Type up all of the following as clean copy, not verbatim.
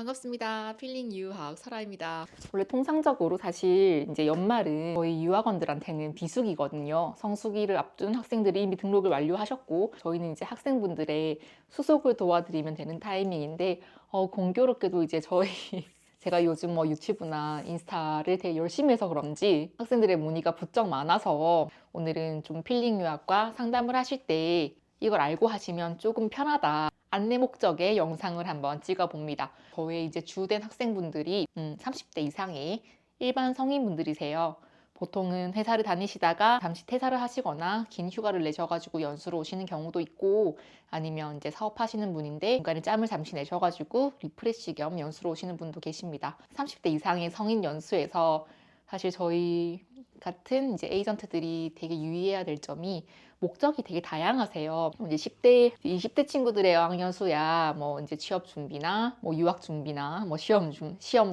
반갑습니다. 필링 유학 설아입니다. 원래 통상적으로 사실 이제 연말은 저희 유학원들한테는 비수기거든요. 성수기를 앞둔 학생들이 이미 등록을 완료하셨고 저희는 이제 학생분들의 수속을 도와드리면 되는 타이밍인데 공교롭게도 이제 저희 제가 요즘 유튜브나 인스타를 되게 열심히 해서 그런지 학생들의 문의가 부쩍 많아서 오늘은 좀 필링 유학과 상담을 하실 때 이걸 알고 하시면 조금 편하다, 안내 목적의 영상을 한번 찍어 봅니다. 저의 이제 주된 학생분들이 30대 이상의 일반 성인분들이세요. 보통은 회사를 다니시다가 잠시 퇴사를 하시거나 긴 휴가를 내셔가지고 연수로 오시는 경우도 있고, 아니면 이제 사업하시는 분인데 중간에 짬을 잠시 내셔가지고 리프레시 겸 연수로 오시는 분도 계십니다. 30대 이상의 성인 연수에서 사실 저희 같은 이제 에이전트들이 되게 유의해야 될 점이 목적이 되게 다양하세요. 이제 10대, 20대 친구들의 어학연수야 뭐 이제 취업 준비나 뭐 유학 준비나 뭐 시험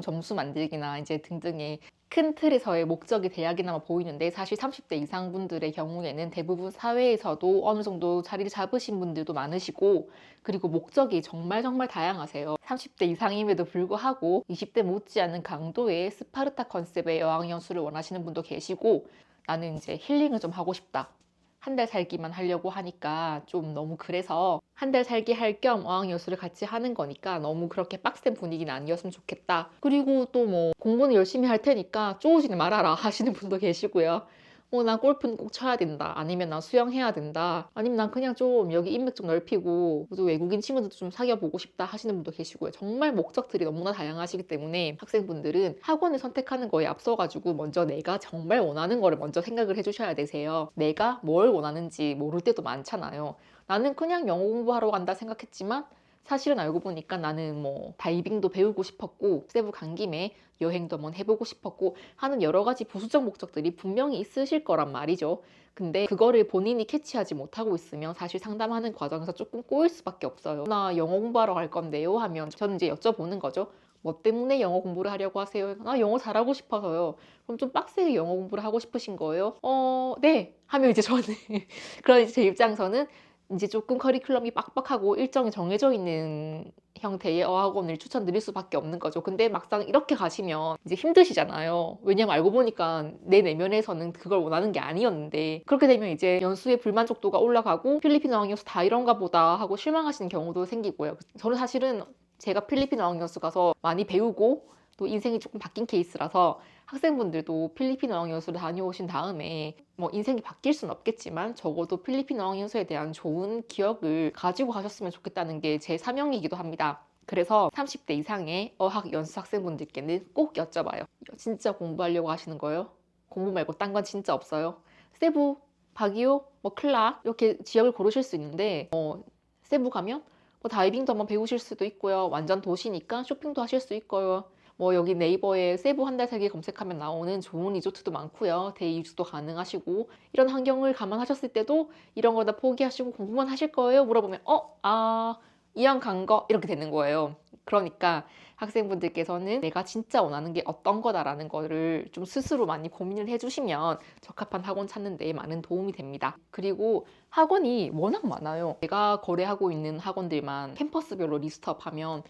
점수 만들기나 이제 등등의 큰 틀에서의 목적이 대학이나마 보이는데, 사실 30대 이상 분들의 경우에는 대부분 사회에서도 어느 정도 자리를 잡으신 분들도 많으시고, 그리고 목적이 정말 정말 다양하세요. 30대 이상임에도 불구하고 20대 못지않은 강도의 스파르타 컨셉의 어학연수를 원하시는 분도 계시고, 나는 이제 힐링을 좀 하고 싶다, 한 달 살기만 하려고 하니까 좀 너무, 그래서 한 달 살기 할 겸 어학연수를 같이 하는 거니까 너무 그렇게 빡센 분위기는 아니었으면 좋겠다. 그리고 또 뭐 공부는 열심히 할 테니까 쪼우지는 말아라 하시는 분도 계시고요. 난 골프는 꼭 쳐야 된다, 아니면 난 수영해야 된다, 아니면 난 그냥 좀 여기 인맥 좀 넓히고 또 외국인 친구들도 좀 사귀어 보고 싶다 하시는 분도 계시고요. 정말 목적들이 너무나 다양하시기 때문에 학생분들은 학원을 선택하는 거에 앞서가지고 먼저 내가 정말 원하는 거를 먼저 생각을 해주셔야 되세요. 내가 뭘 원하는지 모를 때도 많잖아요. 나는 그냥 영어 공부하러 간다 생각했지만 사실은 알고 보니까 나는 뭐 다이빙도 배우고 싶었고 세부 간 김에 여행도 한번 해보고 싶었고 하는 여러 가지 부수적 목적들이 분명히 있으실 거란 말이죠. 근데 그거를 본인이 캐치하지 못하고 있으면 사실 상담하는 과정에서 조금 꼬일 수밖에 없어요. 나 영어 공부하러 갈 건데요 하면 저는 이제 여쭤보는 거죠. 뭐 때문에 영어 공부를 하려고 하세요? 나 영어 잘하고 싶어서요. 그럼 좀 빡세게 영어 공부를 하고 싶으신 거예요? 네 하면 이제 저는 그런 이제 제 입장에서는 이제 조금 커리큘럼이 빡빡하고 일정이 정해져 있는 형태의 어학원을 추천드릴 수밖에 없는 거죠. 근데 막상 이렇게 가시면 이제 힘드시잖아요. 왜냐면 알고 보니까 내 내면에서는 그걸 원하는 게 아니었는데, 그렇게 되면 이제 연수의 불만족도가 올라가고 필리핀 어학연수 다 이런가 보다 하고 실망하시는 경우도 생기고요. 저는 사실은 제가 필리핀 어학연수 가서 많이 배우고 또 인생이 조금 바뀐 케이스라서 학생분들도 필리핀 어학연수를 다녀오신 다음에 뭐 인생이 바뀔 순 없겠지만 적어도 필리핀 어학연수에 대한 좋은 기억을 가지고 가셨으면 좋겠다는 게 제 사명이기도 합니다. 그래서 30대 이상의 어학연수 학생분들께는 꼭 여쭤봐요. 진짜 공부하려고 하시는 거예요? 공부 말고 딴 건 진짜 없어요? 세부, 바기오, 뭐 클락 이렇게 지역을 고르실 수 있는데 세부 가면 뭐 다이빙도 한번 배우실 수도 있고요. 완전 도시니까 쇼핑도 하실 수 있고요. 뭐 여기 네이버에 세부 한 달 살기 검색하면 나오는 좋은 리조트도 많고요. 데이 유스도 가능하시고, 이런 환경을 감안하셨을 때도 이런 거 다 포기하시고 공부만 하실 거예요? 물어보면 이왕 간 거 이렇게 되는 거예요. 그러니까 학생분들께서는 내가 진짜 원하는 게 어떤 거다라는 거를 좀 스스로 많이 고민을 해주시면 적합한 학원 찾는 데 많은 도움이 됩니다. 그리고 학원이 워낙 많아요. 제가 거래하고 있는 학원들만 캠퍼스별로 리스트업하면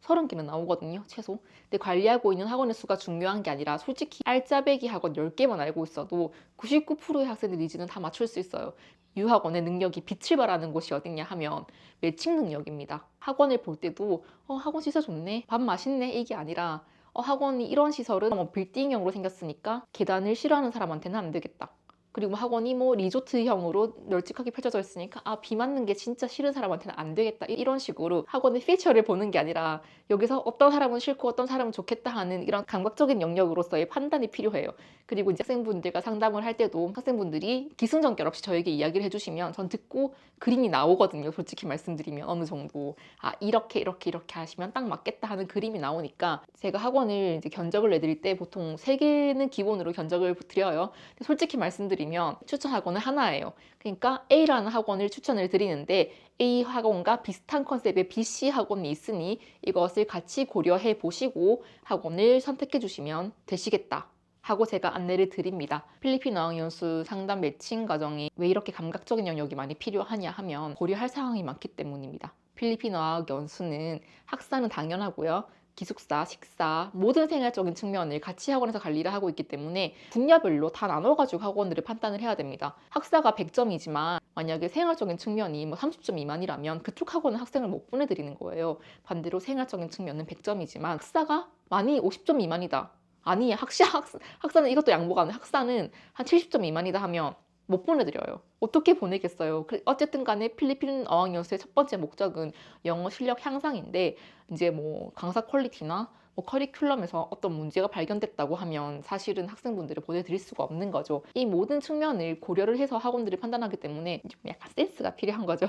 30개는 나오거든요, 최소. 근데 관리하고 있는 학원의 수가 중요한 게 아니라 솔직히 알짜배기 학원 10개만 알고 있어도 99%의 학생들 니즈는 다 맞출 수 있어요. 유학원의 능력이 빛을 발하는 곳이 어딨냐 하면 매칭 능력입니다. 학원을 볼 때도 학원 시설 좋네, 밥 맛있네 이게 아니라 학원이 이런 시설은 뭐 빌딩형으로 생겼으니까 계단을 싫어하는 사람한테는 안 되겠다. 그리고 학원이 뭐 리조트형으로 널찍하게 펼쳐져 있으니까 비 맞는 게 진짜 싫은 사람한테는 안 되겠다, 이런 식으로 학원의 피처를 보는 게 아니라 여기서 어떤 사람은 싫고 어떤 사람은 좋겠다 하는 이런 감각적인 영역으로서의 판단이 필요해요. 그리고 이제 학생분들과 상담을 할 때도 학생분들이 기승전결 없이 저에게 이야기를 해주시면 전 듣고 그림이 나오거든요. 솔직히 말씀드리면 어느 정도 이렇게 이렇게 이렇게 하시면 딱 맞겠다 하는 그림이 나오니까 제가 학원을 이제 견적을 내드릴 때 보통 3개는 기본으로 견적을 드려요. 솔직히 말씀드리면 추천 학원은 하나예요. 그러니까 A라는 학원을 추천을 드리는데 A 학원과 비슷한 컨셉의 BC 학원이 있으니 이것을 같이 고려해 보시고 학원을 선택해 주시면 되시겠다 하고 제가 안내를 드립니다. 필리핀 어학연수 상담 매칭 과정이 왜 이렇게 감각적인 영역이 많이 필요하냐 하면 고려할 사항이 많기 때문입니다. 필리핀 어학연수는 학사는 당연하고요. 기숙사, 식사, 모든 생활적인 측면을 같이 학원에서 관리를 하고 있기 때문에 분야별로 다 나눠가지고 학원들을 판단을 해야 됩니다. 학사가 100점이지만 만약에 생활적인 측면이 뭐 30점 미만이라면 그쪽 학원은 학생을 못 보내드리는 거예요. 반대로 생활적인 측면은 100점이지만 학사가 많이 50점 미만이다. 아니, 학사는 이것도 양보가 안 돼. 학사는 한 70점 미만이다 하면 못 보내드려요. 어떻게 보내겠어요? 어쨌든 간에 필리핀 어학연수의 첫 번째 목적은 영어 실력 향상인데 이제 뭐 강사 퀄리티나 뭐 커리큘럼에서 어떤 문제가 발견됐다고 하면 사실은 학생분들을 보내드릴 수가 없는 거죠. 이 모든 측면을 고려를 해서 학원들이 판단하기 때문에 좀 약간 센스가 필요한 거죠.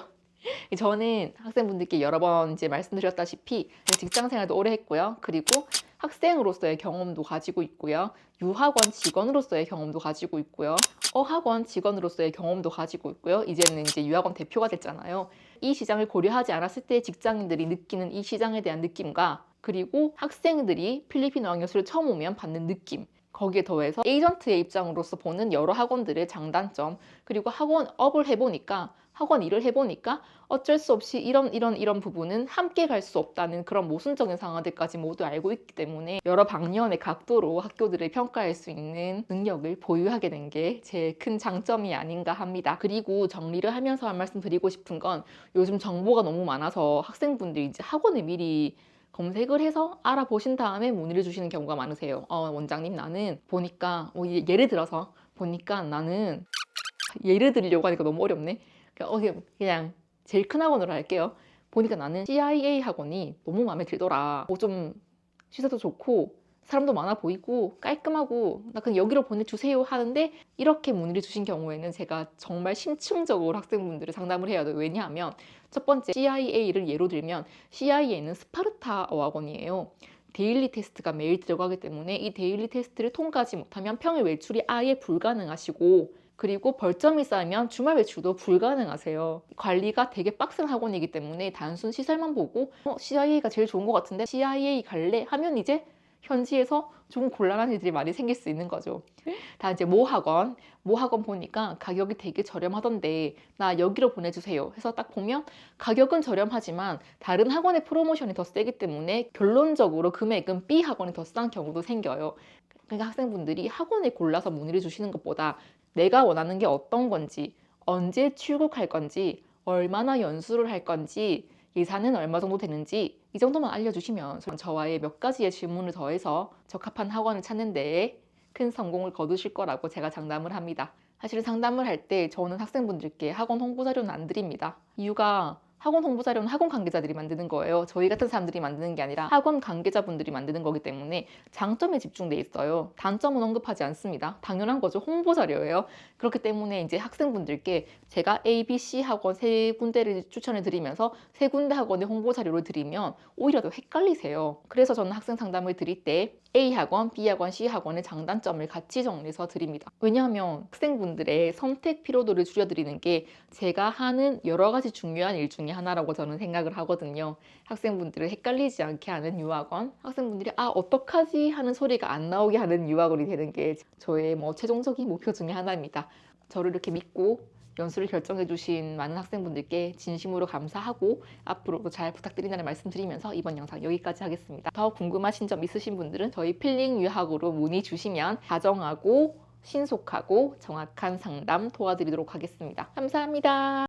저는 학생분들께 여러 번 이제 말씀드렸다시피 직장 생활도 오래 했고요. 그리고 학생으로서의 경험도 가지고 있고요. 유학원 직원으로서의 경험도 가지고 있고요. 어학원 직원으로서의 경험도 가지고 있고요. 이제는 이제 유학원 대표가 됐잖아요. 이 시장을 고려하지 않았을 때 직장인들이 느끼는 이 시장에 대한 느낌과 그리고 학생들이 필리핀 어학연수를 처음 오면 받는 느낌, 거기에 더해서 에이전트의 입장으로서 보는 여러 학원들의 장단점, 그리고 학원업을 해보니까 학원 일을 해보니까 어쩔 수 없이 이런 부분은 함께 갈 수 없다는 그런 모순적인 상황들까지 모두 알고 있기 때문에 여러 방면의 각도로 학교들을 평가할 수 있는 능력을 보유하게 된 게 제일 큰 장점이 아닌가 합니다. 그리고 정리를 하면서 한 말씀 드리고 싶은 건 요즘 정보가 너무 많아서 학생분들이 이제 학원을 미리 검색을 해서 알아보신 다음에 문의를 주시는 경우가 많으세요. 원장님, 나는 보니까 예를 들어서 보니까 나는 예를 들려고 하니까 너무 어렵네. 그냥 제일 큰 학원으로 할게요. 보니까 나는 CIA 학원이 너무 마음에 들더라. 좀 시세도 좋고 사람도 많아 보이고 깔끔하고 나 그냥 여기로 보내주세요 하는데 이렇게 문의를 주신 경우에는 제가 정말 심층적으로 학생분들을 상담을 해야 돼요. 왜냐하면 첫 번째 CIA를 예로 들면 CIA는 스파르타 어학원이에요. 데일리 테스트가 매일 들어가기 때문에 이 데일리 테스트를 통과하지 못하면 평일 외출이 아예 불가능하시고 그리고 벌점이 쌓이면 주말 외출도 불가능하세요. 관리가 되게 빡센 학원이기 때문에 단순 시설만 보고 CIA가 제일 좋은 것 같은데 CIA 갈래? 하면 이제 현지에서 좀 곤란한 일들이 많이 생길 수 있는 거죠. 다 이제 모 학원 보니까 가격이 되게 저렴하던데 나 여기로 보내주세요 해서 딱 보면 가격은 저렴하지만 다른 학원의 프로모션이 더 세기 때문에 결론적으로 금액은 B 학원이 더 싼 경우도 생겨요. 그러니까 학생분들이 학원을 골라서 문의를 주시는 것보다 내가 원하는 게 어떤 건지, 언제 출국할 건지, 얼마나 연수를 할 건지, 예산은 얼마 정도 되는지 이 정도만 알려주시면 저와의 몇 가지의 질문을 더해서 적합한 학원을 찾는 데에 큰 성공을 거두실 거라고 제가 장담을 합니다. 사실 상담을 할 때 저는 학생분들께 학원 홍보 자료는 안 드립니다. 이유가 학원 홍보 자료는 학원 관계자들이 만드는 거예요. 저희 같은 사람들이 만드는 게 아니라 학원 관계자분들이 만드는 거기 때문에 장점에 집중돼 있어요. 단점은 언급하지 않습니다. 당연한 거죠. 홍보 자료예요. 그렇기 때문에 이제 학생분들께 제가 A, B, C 학원 세 군데를 추천해 드리면서 세 군데 학원의 홍보 자료를 드리면 오히려 더 헷갈리세요. 그래서 저는 학생 상담을 드릴 때 A 학원, B 학원, C 학원의 장단점을 같이 정리해서 드립니다. 왜냐하면 학생분들의 선택 피로도를 줄여드리는 게 제가 하는 여러 가지 중요한 일 중에 하나라고 저는 생각을 하거든요. 학생분들을 헷갈리지 않게 하는 유학원, 학생분들이 어떡하지 하는 소리가 안 나오게 하는 유학원이 되는 게 저의 최종적인 목표 중에 하나입니다. 저를 이렇게 믿고 연수를 결정해 주신 많은 학생분들께 진심으로 감사하고 앞으로도 잘 부탁드린다는 말씀 드리면서 이번 영상 여기까지 하겠습니다. 더 궁금하신 점 있으신 분들은 저희 필링 유학으로 문의 주시면 다정하고 신속하고 정확한 상담 도와드리도록 하겠습니다. 감사합니다.